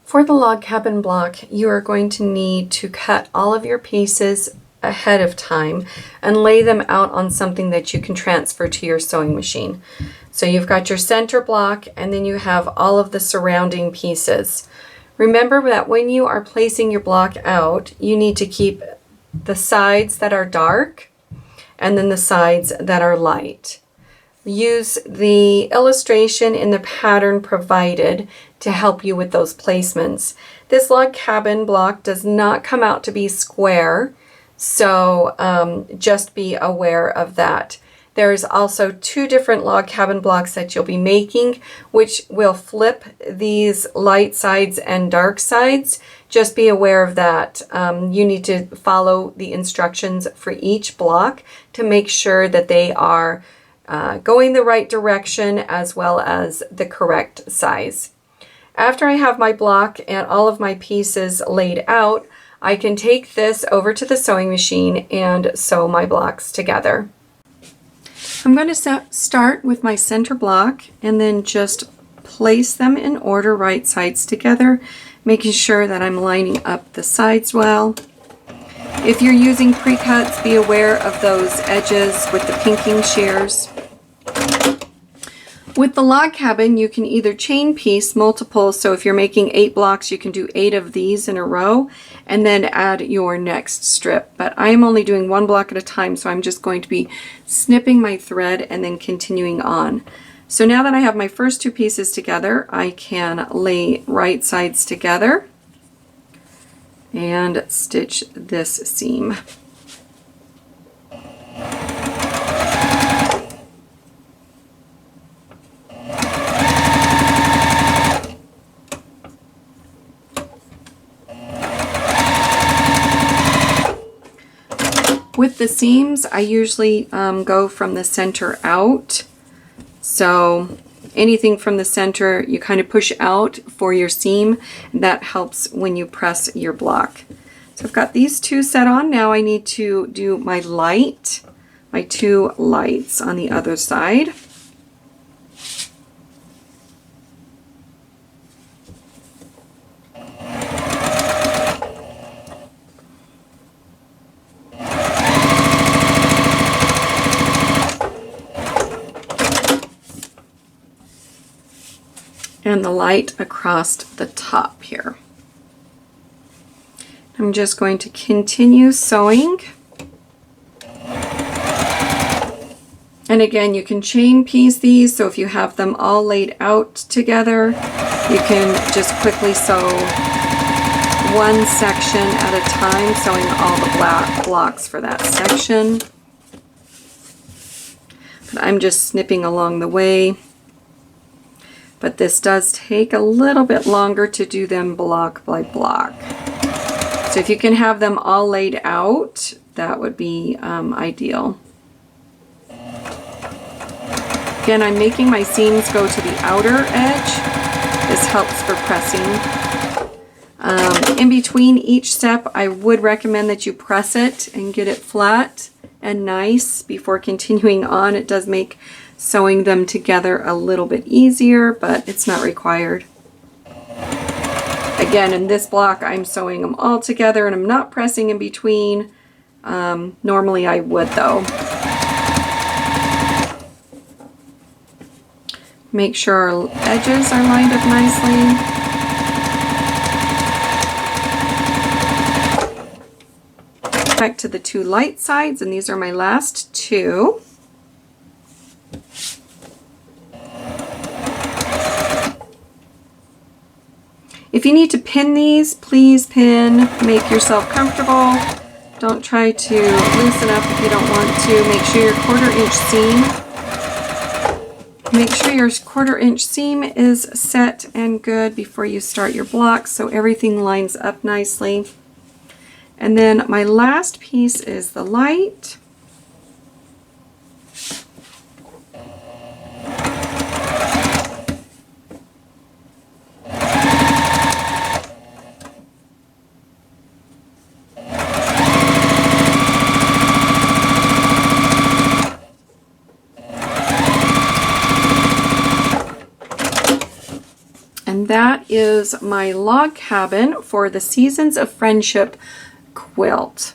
For the log cabin block, you are going to need to cut all of your pieces ahead of time and lay them out on something that you can transfer to your sewing machine. So you've got your center block and then you have all of the surrounding pieces. Remember that when you are placing your block out, you need to keep the sides that are dark and then the sides that are light. Use the illustration in the pattern provided to help you with those placements. This log cabin block does not come out to be square, so just be aware of that. There's also two different log cabin blocks that you'll be making, which will flip these light sides and dark sides. Just be aware of that. You need to follow the instructions for each block to make sure that they are going the right direction as well as the correct size. After I have my block and all of my pieces laid out, I can take this over to the sewing machine and sew my blocks together. I'm going to start with my center block and then just place them in order, right sides together, making sure that I'm lining up the sides well. If you're using pre-cuts, be aware of those edges with the pinking shears. With the log cabin, you can either chain piece multiple, so if you're making 8 blocks, you can do 8 of these in a row and then add your next strip. But I'm only doing 1 block at a time, so I'm just going to be snipping my thread and then continuing on. So now that I have my first 2 pieces together, I can lay right sides together and stitch this seam. With the seams, I usually go from the center out. So anything from the center, you kind of push out for your seam. That helps when you press your block. So I've got these 2 set on. Now I need to do my 2 lights on the other side. And the light across the top here. I'm just going to continue sewing. And again, you can chain piece these, so if you have them all laid out together, you can just quickly sew one section at a time, sewing all the black blocks for that section. But I'm just snipping along the way. But this does take a little bit longer to do them block by block. So if you can have them all laid out, that would be ideal. Again, I'm making my seams go to the outer edge. This helps for pressing. In between each step, I would recommend that you press it and get it flat and nice before continuing on. It does make sewing them together a little bit easier, but it's not required. Again, in this block, I'm sewing them all together and I'm not pressing in between. Normally I would though. Make sure our edges are lined up nicely. Back to the 2 light sides, and these are my last 2. If you need to pin these, please pin. Make yourself comfortable. Don't try to loosen up if you don't want to. Make sure your 1/4 inch seam is set and good before you start your block, so everything lines up nicely. And then my last piece is the light. And that is my log cabin for the Seasons of Friendship quilt.